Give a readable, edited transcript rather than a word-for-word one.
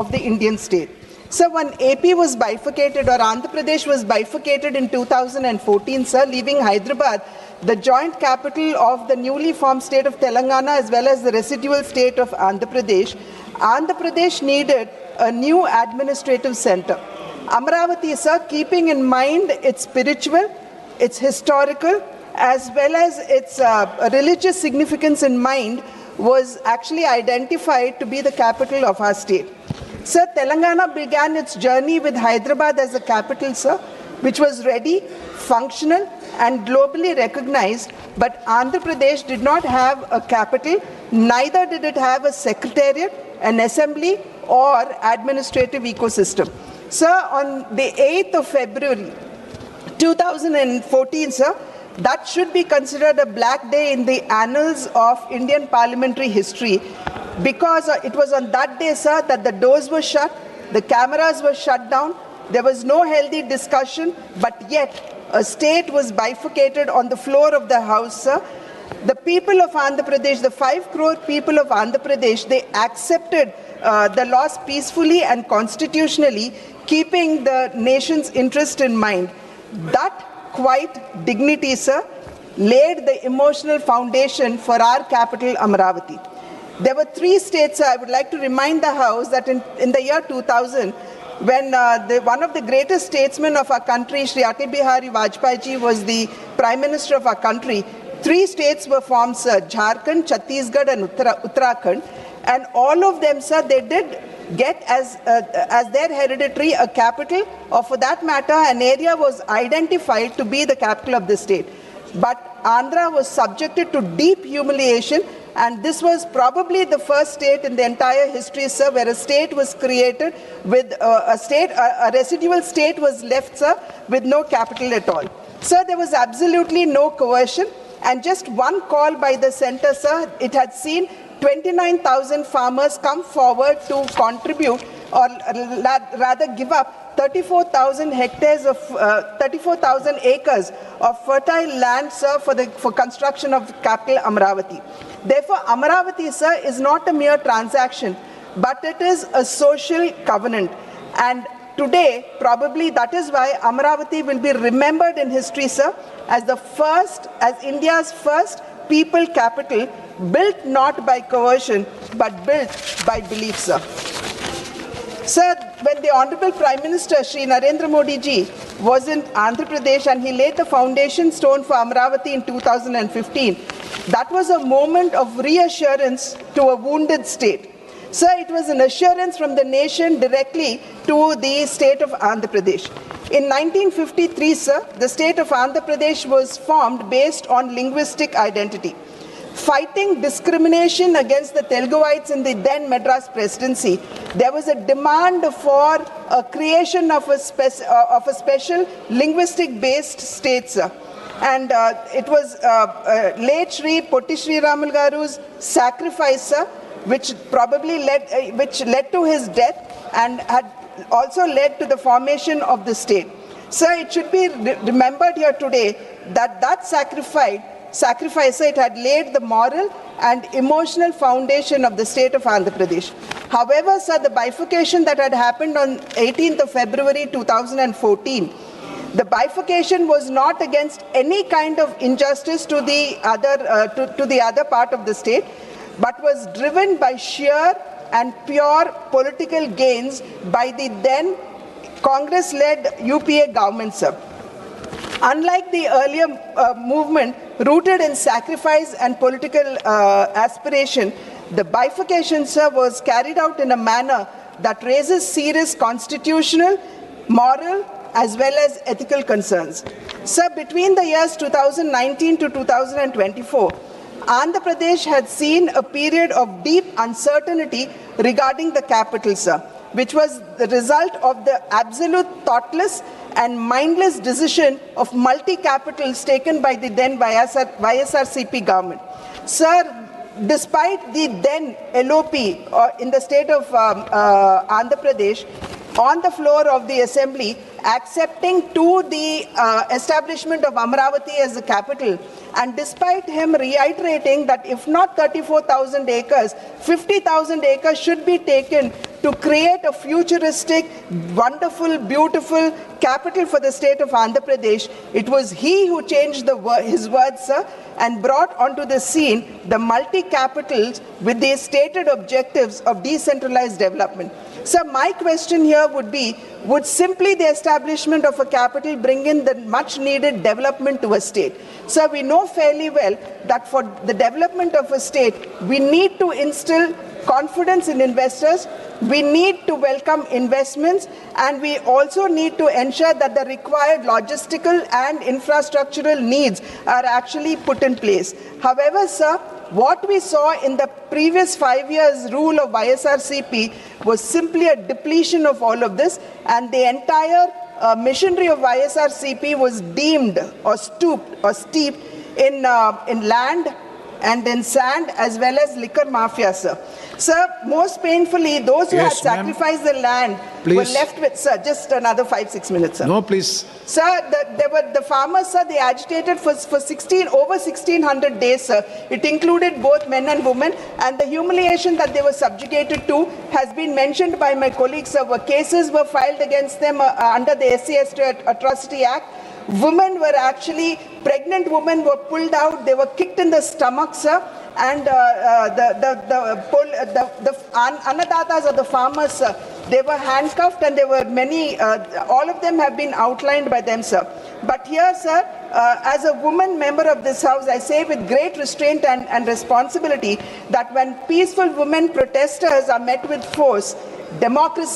of the Indian state. So when AP was bifurcated, or Andhra Pradesh was bifurcated in 2014, sir, leaving Hyderabad, the joint capital of the newly formed state of Telangana as well as the residual state of Andhra Pradesh needed a new administrative center. Amaravati, sir, keeping in mind its spiritual, its historical, as well as its religious significance in mind, was actually identified to be the capital of our state. Sir, Telangana began its journey with Hyderabad as a capital, sir, which was ready, functional, and globally recognized, but Andhra Pradesh did not have a capital, neither did it have a secretariat, an assembly, or administrative ecosystem. Sir, on the 8th of February 2014, sir, that should be considered a black day in the annals of Indian parliamentary history, because it was on that day, sir, that the doors were shut, the cameras were shut down, there was no healthy discussion, but yet a state was bifurcated on the floor of the House, sir. The people of Andhra Pradesh, the 5 crore people of Andhra Pradesh, they accepted the laws peacefully and constitutionally, keeping the nation's interest in mind. That quiet dignity, sir, laid the emotional foundation for our capital, Amaravati. There were 3 states, sir. I would like to remind the House that in the year 2000, when one of the greatest statesmen of our country, Shri Atal Bihari Vajpayee ji, was the Prime Minister of our country, 3 states were formed, sir: Jharkhand, Chhattisgarh, and Uttarakhand. And all of them, sir, they did get as their hereditary a capital, or for that matter, an area was identified to be the capital of the state. But Andhra was subjected to deep humiliation, and this was probably the first state in the entire history, sir, where a state was created with a residual state was left, sir, with no capital at all. Sir, there was absolutely no coercion, and just one call by the center, sir, it had seen 29,000 farmers come forward to contribute, or rather give up 34,000 hectares of 34,000 acres of fertile land, sir, for construction of capital Amaravati. Therefore, Amaravati, sir, is not a mere transaction, but it is a social covenant. And today, probably that is why Amaravati will be remembered in history, sir, as India's first people capital, built not by coercion, but built by belief, sir. Sir, when the Honorable Prime Minister, Shri Narendra Modi ji, was in Andhra Pradesh and he laid the foundation stone for Amaravati in 2015, that was a moment of reassurance to a wounded state. Sir, it was an assurance from the nation directly to the state of Andhra Pradesh. In 1953, sir, the state of Andhra Pradesh was formed based on linguistic identity. Fighting discrimination against the Teluguites in the then Madras presidency, there was a demand for a creation of a special linguistic-based state, sir. And it was late Shri Potti Shri Ramal Garu's sacrifice, sir, which led to his death and had also led to the formation of the state. Sir, it should be remembered here today that sacrifice, it had laid the moral and emotional foundation of the state of Andhra Pradesh. However, sir, the bifurcation that had happened on 18th of February 2014, the bifurcation was not against any kind of injustice to the other part of the state, but was driven by sheer and pure political gains by the then Congress-led UPA government, sir. Unlike the earlier movement rooted in sacrifice and political aspiration, the bifurcation, sir, was carried out in a manner that raises serious constitutional, moral, as well as ethical concerns. Sir, between the years 2019 to 2024, Andhra Pradesh had seen a period of deep uncertainty regarding the capital, sir, which was the result of the absolute thoughtless and mindless decision of multi-capitals taken by the then YSRCP government. Sir, despite the then LOP in the state of Andhra Pradesh, on the floor of the assembly, accepting to the establishment of Amaravati as the capital, and despite him reiterating that if not 34,000 acres, 50,000 acres should be taken to create a futuristic, wonderful, beautiful capital for the state of Andhra Pradesh, it was he who changed his words, sir, and brought onto the scene the multi-capitals with the stated objectives of decentralized development. So my question here would be, would simply the establishment of a capital bring in the much needed development to a state? So we know fairly well that for the development of a state, we need to instill confidence in investors, we need to welcome investments, and we also need to ensure that the required logistical and infrastructural needs are actually put in place. However, sir, what we saw in the previous 5 years rule of YSRCP was simply a depletion of all of this, and the entire machinery of YSRCP was deemed or steeped in land and in sand as well as liquor mafia, sir. Sir, most painfully, those who had sacrificed the land were left with, sir, just another 5-6 minutes, sir. No, please. Sir, the farmers, sir, they agitated for over 1600 days, sir. It included both men and women, and the humiliation that they were subjugated to has been mentioned by my colleagues, sir. Cases were filed against them under the SC/ST Atrocity Act. Women were actually, pregnant women were pulled out, they were kicked in the stomach, sir, and the annadatas or the farmers, sir, they were handcuffed, and there were many, all of them have been outlined by them, sir. But here, sir, as a woman member of this house, I say with great restraint and responsibility that when peaceful women protesters are met with force, democracy